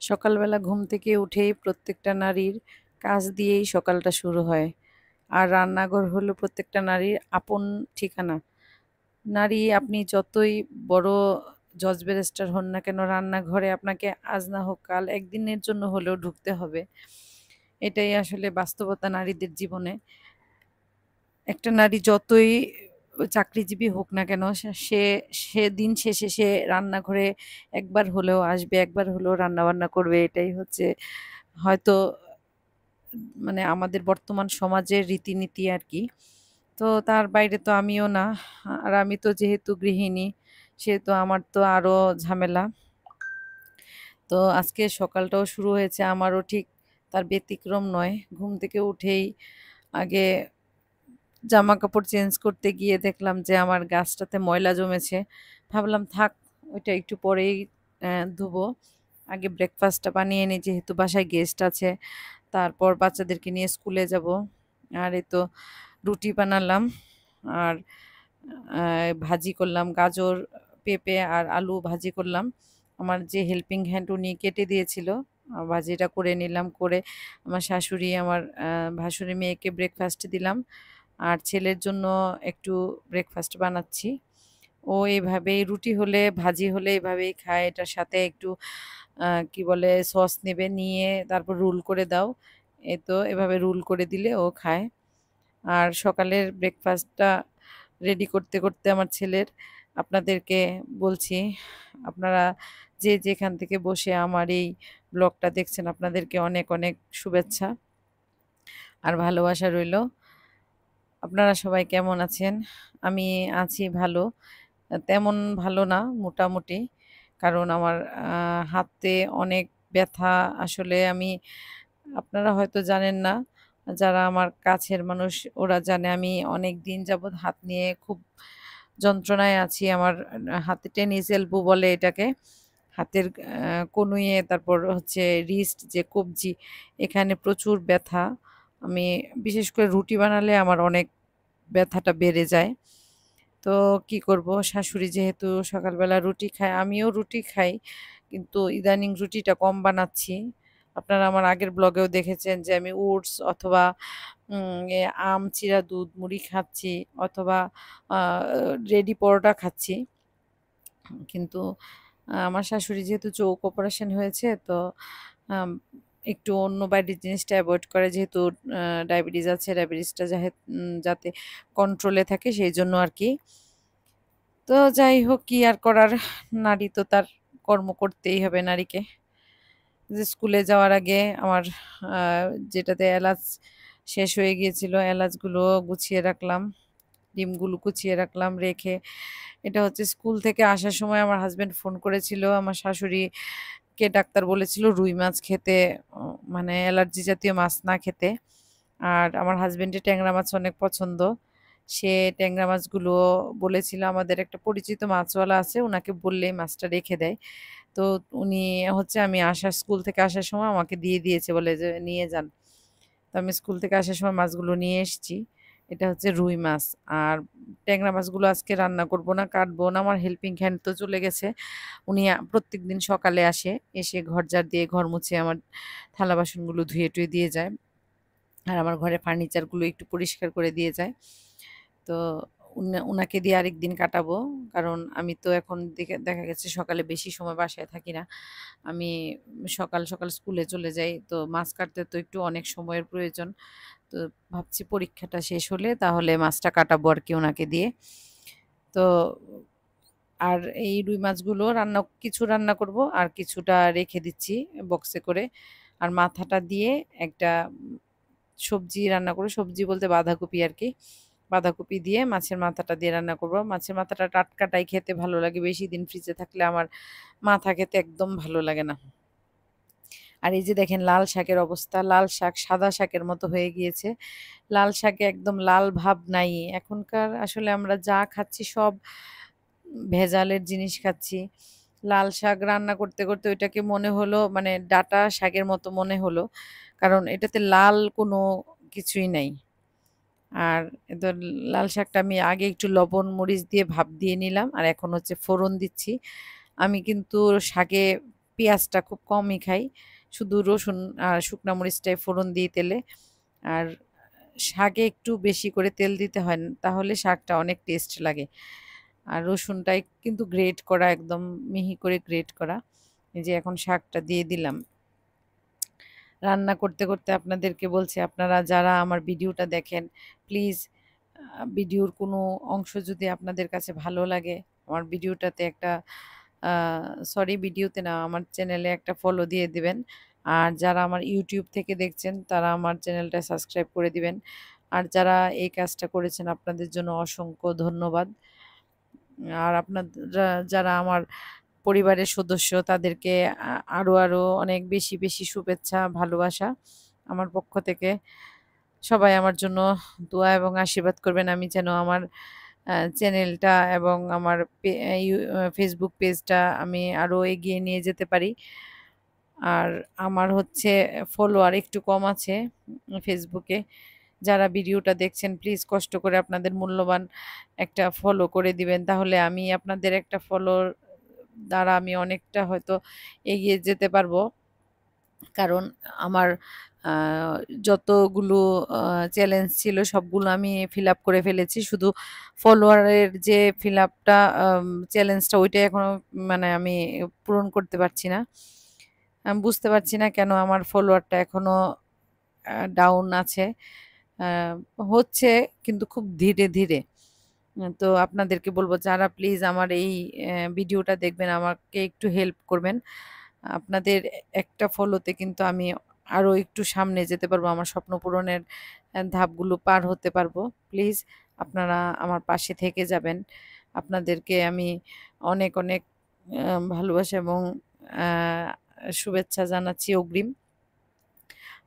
সকালবেলা ঘুম থেকে উঠেই প্রত্যেকটা নারীর কাজ দিয়েই সকালটা শুরু হয়। আর রান্নাঘর হলো প্রত্যেকটা নারীর আপন ঠিকানা। নারী আপনি যতই বড় জজ ব্যারিস্টার হন না কেন, রান্নাঘরে আপনাকে আজ না হোক কাল একদিনের জন্য হলেও ঢুকতে হবে। এটাই আসলে বাস্তবতা নারীদের জীবনে। একটা নারী যতই চাকরিজীবী হোক না কেন, সে সে দিন শেষে সে রান্নাঘরে একবার হলেও আসবে, একবার হলেও রান্নাবান্না করবে। এটাই হচ্ছে হয়তো মানে আমাদের বর্তমান সমাজের রীতিনীতি আর কি। তো তার বাইরে তো আমিও না। আর আমি তো যেহেতু গৃহিণী, সেহেতু আমার তো আরো ঝামেলা। তো আজকে সকালটাও শুরু হয়েছে আমারও ঠিক তার ব্যতিক্রম নয়। ঘুম থেকে উঠেই আগে জামা কাপড় চেঞ্জ করতে গিয়ে দেখলাম যে আমার গাছটাতে ময়লা জমেছে। ভাবলাম থাক, ওইটা একটু পরেই ধুবো। আগে ব্রেকফাস্টটা বানিয়ে নিই, যেহেতু বাসায় গেস্ট আছে। তারপর বাচ্চাদেরকে নিয়ে স্কুলে যাব। আর এই তো রুটি বানালাম। আর ভাজি করলাম, গাজর, পেঁপে আর আলু ভাজি করলাম। আমার যে হেল্পিং হ্যান্ড উনি কেটে দিয়েছিল। ভাজিটা করে নিলাম, করে আমার শাশুড়ি, আমার ভাসুরি মেয়েকে ব্রেকফাস্ট দিলাম। আর ছেলের জন্য একটু ব্রেকফাস্ট বানাচ্ছি। ও এভাবেই রুটি হলে, ভাজি হলে এভাবেই খায়। এটার সাথে একটু কি বলে সস নেবে, নিয়ে তারপর রোল করে দাও। এই তো এভাবে রোল করে দিলে ও খায়। আর সকালের ব্রেকফাস্টটা রেডি করতে করতে আমার ছেলের, আপনাদেরকে বলছি, আপনারা যে যেখান থেকে বসে আমার এই ব্লগটা দেখছেন, আপনাদেরকে অনেক অনেক শুভেচ্ছা আর ভালোবাসা রইল। আপনারা সবাই কেমন আছেন? আমি আছি ভালো। তেমন ভালো না, মোটামুটি। কারণ আমার হাতে অনেক ব্যথা। আসলে আমি, আপনারা হয়তো জানেন না, যারা আমার কাছের মানুষ ওরা জানে আমি অনেকদিন যাবৎ হাত নিয়ে খুব যন্ত্রণায় আছি। আমার হাতে টেনিস এলবো বলে এটাকে। হাতের কনুইয়ে, তারপর হচ্ছে রিস্ট যে কবজি, এখানে প্রচুর ব্যথা। আমি বিশেষ করে রুটি বানালে আমার অনেক ব্যথাটা বেড়ে যায়। তো কি করব, শাশুড়ি যেহেতু সকালবেলা রুটি খায়, আমিও রুটি খাই, কিন্তু ইদানিং রুটিটা কম বানাচ্ছি। আপনারা আমার আগের ব্লগেও দেখেছেন যে আমি ওটস অথবা আম চিরা দুধ মুড়ি খাচ্ছি, অথবা রেডি পরোটা খাচ্ছি। কিন্তু আমার শাশুড়ি যেহেতু চোখ অপারেশন হয়েছে, তো আম, একটু অন্য বাইরের জিনিসটা অ্যাভয়েড করে, যেহেতু ডায়াবেটিস আছে, ডায়াবেটিসটা যাতে কন্ট্রোলে থাকে সেই জন্য আর কি। তো যাই হোক, কি আর করার, নারী তো তার কর্ম করতেই হবে নারীকে। যে স্কুলে যাওয়ার আগে আমার আহ, যেটাতে এলাচ শেষ হয়ে গিয়েছিল, এলাচগুলো গুছিয়ে রাখলাম, ডিমগুলো কুচিয়ে রাখলাম রেখে। এটা হচ্ছে স্কুল থেকে আসার সময় আমার হাজবেন্ড ফোন করেছিল, আমার শাশুড়িকে ডাক্তার বলেছিল রুই মাছ খেতে, মানে অ্যালার্জি জাতীয় মাছ না খেতে। আর আমার হাজবেন্ডের ট্যাংরা মাছ অনেক পছন্দ। সে ট্যাংরা মাছগুলো বলেছিল, আমাদের একটা পরিচিত মাছওয়ালা আছে, ওনাকে বললেই মাছটা রেখে দেয়। তো উনি হচ্ছে আমি আসার, স্কুল থেকে আসার সময় আমাকে দিয়ে দিয়েছে, বলে যে নিয়ে যান। তো আমি স্কুল থেকে আসার সময় মাছগুলো নিয়ে এসেছি। এটা হচ্ছে রুই মাছ। আর ট্যাংরা মাছগুলো আজকে রান্না করব না, কাটবো না। আমার হেল্পিং হ্যান্ড তো চলে গেছে। উনি প্রত্যেকদিন সকালে আসে, এসে ঘর ঝাড় দিয়ে ঘর মুছে আমার থালা বাসনগুলো ধুয়ে টুয়ে দিয়ে যায়। আর আমার ঘরের ফার্নিচারগুলো একটু পরিষ্কার করে দিয়ে যায়। তো উনাকে দিয়ে আরেকদিন কাটাবো। কারণ আমি তো এখন দেখা গেছে সকালে বেশি সময় বাসায় থাকি না। আমি সকাল সকাল স্কুলে চলে যাই, তো মাছ কাটতে তো একটু অনেক সময়ের প্রয়োজন। তো ভাবছি পরীক্ষাটা শেষ হলে তাহলে মাছটা কাটাবো আর কি ওনাকে দিয়ে। তো আর এই রুই মাছগুলো কিছু রান্না করব, আর কিছুটা রেখে দিচ্ছি বক্সে করে। আর মাথাটা দিয়ে একটা সবজি রান্না করব, সবজি বলতে বাঁধাকপি আর কি। বাঁধাকপি দিয়ে মাছের মাথাটা দিয়ে রান্না করব। মাছের মাথাটা টাটকাটাই খেতে ভালো লাগে, বেশি দিন ফ্রিজে থাকলে আমার মাথা খেতে একদম ভালো লাগে না। আর এই যে দেখেন লাল শাকের অবস্থা, লাল শাক সাদা শাকের মতো হয়ে গিয়েছে। লাল শাকে একদম লাল ভাব নাই। এখনকার আসলে আমরা যা খাচ্ছি সব ভেজালের জিনিস খাচ্ছি। লাল শাক রান্না করতে করতে ওইটাকে মনে হলো মানে ডাঁটা শাকের মতো মনে হলো, কারণ এটাতে লাল কোনো কিছুই নাই। আর এদের লাল শাকটা আমি আগে একটু লবণ মরিচ দিয়ে ভাপ দিয়ে নিলাম, আর এখন হচ্ছে ফোড়ন দিচ্ছি। আমি কিন্তু শাকে পেঁয়াজটা খুব কমই খাই, শুধু রসুন আর শুকনা মরিচটাই ফোড়ন দিই তেলে। আর শাকে একটু বেশি করে তেল দিতে হয়, তাহলে শাকটা অনেক টেস্ট লাগে। আর রসুনটাই কিন্তু গ্রেট করা, একদম মিহি করে গ্রেট করা। এই যে এখন শাকটা দিয়ে দিলাম। রান্না করতে করতে আপনাদেরকে বলছি, আপনারা যারা আমার ভিডিওটা দেখেন, প্লিজ ভিডিওর কোনো অংশ যদি আপনাদের কাছে ভালো লাগে, আমার ভিডিওটাতে একটা সরি ভিডিওতে না, আমার চ্যানেলে একটা ফলো দিয়ে দিবেন। আর যারা আমার ইউটিউব থেকে দেখছেন তারা আমার চ্যানেলটা সাবস্ক্রাইব করে দিবেন। আর যারা এই কাজটা করেছেন আপনাদের জন্য অসংখ্য ধন্যবাদ। আর আপনারা যারা আমার পরিবারের সদস্য তাদেরকে আরো অনেক বেশি বেশি শুভেচ্ছা ভালোবাসা আমার পক্ষ থেকে। সবাই আমার জন্য দোয়া এবং আশীর্বাদ করবেন, আমি যেন আমার চ্যানেলটা এবং আমার ফেসবুক পেজটা আমি আরো এগিয়ে নিয়ে যেতে পারি। আর আমার হচ্ছে ফলোয়ার একটু কম আছে ফেসবুকে। যারা ভিডিওটা দেখছেন প্লিজ কষ্ট করে আপনাদের মূল্যবান একটা ফলো করে দিবেন, তাহলে আমি আপনাদের একটা ফলোর দ্বারা আমি অনেকটা হয়তো এগিয়ে যেতে পারবো। কারণ আমার আহ, যতগুলো চ্যালেঞ্জ ছিল সবগুলো আমি ফিল আপ করে ফেলেছি, শুধু ফলোয়ারের যে ফিল আপটা চ্যালেঞ্জটা ওইটাই এখনো মানে আমি পূরণ করতে পারছি না। আমি বুঝতে পারছি না কেন আমার ফলোয়ারটা এখনো ডাউন আছে। আহ, হচ্ছে কিন্তু খুব ধীরে ধীরে। তো আপনাদেরকে বলবো যারা প্লিজ আমার এই ভিডিওটা দেখবেন আমাকে একটু হেল্প করবেন। আপনাদের একটা ফলোতে কিন্তু আমি আরো একটু সামনে যেতে পারবো, আমার স্বপ্ন পূরণের ধাপগুলো পার হতে পারবো। প্লিজ আপনারা আমার পাশে থেকে যাবেন। আপনাদেরকে আমি অনেক অনেক ভালোবাসা এবং আহ, শুভেচ্ছা জানাচ্ছি অগ্রিম।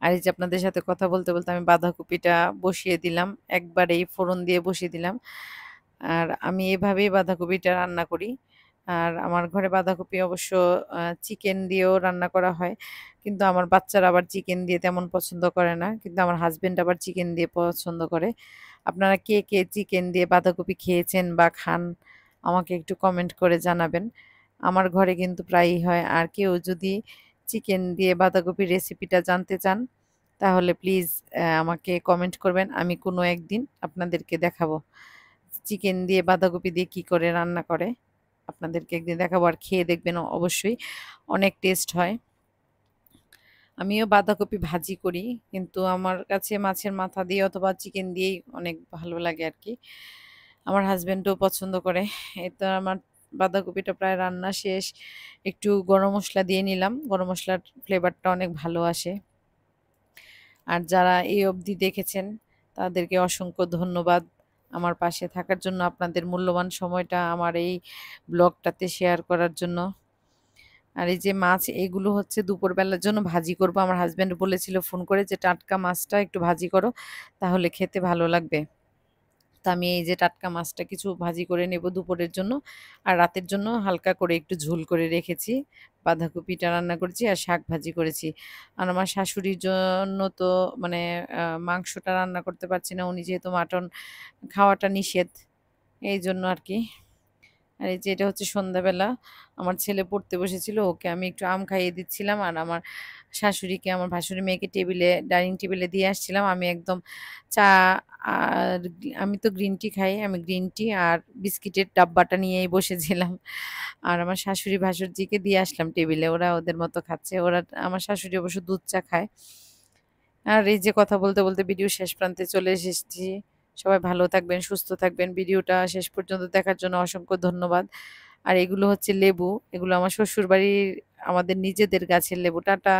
আর এই যে আপনাদের সাথে কথা বলতে বলতে আমি বাঁধাকপিটা বসিয়ে দিলাম, একবারেই ফোড়ন দিয়ে বসিয়ে দিলাম। আর আমি এভাবেই বাঁধাকপিটা রান্না করি। আর আমার ঘরে বাঁধাকপি অবশ্য চিকেন দিয়েও রান্না করা হয়, কিন্তু আমার বাচ্চারা আবার চিকেন দিয়ে তেমন পছন্দ করে না, কিন্তু আমার হাজবেন্ড আবার চিকেন দিয়ে পছন্দ করে। আপনারা কে কে চিকেন দিয়ে বাঁধাকপি খেয়েছেন বা খান আমাকে একটু কমেন্ট করে জানাবেন। আমার ঘরে কিন্তু প্রায়ই হয়। আর কেউ যদি চিকেন দিয়ে বাঁধাকপির রেসিপিটা জানতে চান তাহলে প্লিজ আমাকে কমেন্ট করবেন, আমি কোনো একদিন আপনাদেরকে দেখাবো চিকেন দিয়ে বাঁধাকপি দিয়ে কি করে রান্না করে। আপনাদেরকে একদিন দেখাবো, আর খেয়ে দেখবেন অবশ্যই অনেক টেস্ট হয়। আমিও বাঁধাকপি ভাজি করি, কিন্তু আমার কাছে মাছের মাথা দিয়ে অথবা চিকেন দিয়েই অনেক ভালো লাগে আর কি। আমার হাজবেন্ডও পছন্দ করে। এই তো আমার বাঁধাকপিটা প্রায় রান্না শেষ। একটু গরম মশলা দিয়ে নিলাম, গরম মশলার ফ্লেভারটা অনেক ভালো আসে। আর যারা এই অবধি দেখেছেন তাদেরকে অসংখ্য ধন্যবাদ আমার পাশে থাকার জন্য, আপনাদের মূল্যবান সময়টা আমার এই ব্লগটাতে শেয়ার করার জন্য। আর এই যে মাছ, এগুলো হচ্ছে দুপুরবেলার জন্য ভাজি করব। আমার হাজবেন্ড বলেছিল ফোন করে যে টাটকা মাছটা একটু ভাজি করো, তাহলে খেতে ভালো লাগবে। তো আমি এই যে টাটকা মাছটা কিছু ভাজি করে নেব দুপুরের জন্য। আর রাতের জন্য হালকা করে একটু ঝোল করে রেখেছি, বাঁধাকপিটা রান্না করেছি আর শাক ভাজি করেছি। আর আমার শাশুড়ির জন্য তো মানে মাংসটা রান্না করতে পারছি না, উনি যেহেতু মাটন খাওয়াটা নিষেধ, এই জন্য আর কি। আর এই যে এটা হচ্ছে সন্ধ্যাবেলা, আমার ছেলে পড়তে বসেছিল, ওকে আমি একটু আম খাইয়ে দিচ্ছিলাম। আর আমার শাশুড়িকে, আমার ভাসুরি মেয়েকে ডাইনিং টেবিলে দিয়ে আসছিলাম। আমি একদম চা আর আমি তো গ্রিন টি খাই, আমি গ্রিন টি আর বিস্কিটের ডাব্বাটা নিয়েই বসেছিলাম। আর আমার শাশুড়ি ভাসুরজিকে দিয়ে আসলাম টেবিলে, ওরা ওদের মতো খাচ্ছে। ওরা, আমার শাশুড়ি অবশ্য দুধ চা খায়। আর এই যে কথা বলতে বলতে ভিডিও শেষ প্রান্তে চলে এসেছি। সবাই ভালো থাকবেন, সুস্থ থাকবেন। ভিডিওটা শেষ পর্যন্ত দেখার জন্য অসংখ্য ধন্যবাদ। আর এগুলো হচ্ছে লেবু, এগুলো আমার শ্বশুর বাড়ির আমাদের নিজেদের গাছের লেবু। টাটা।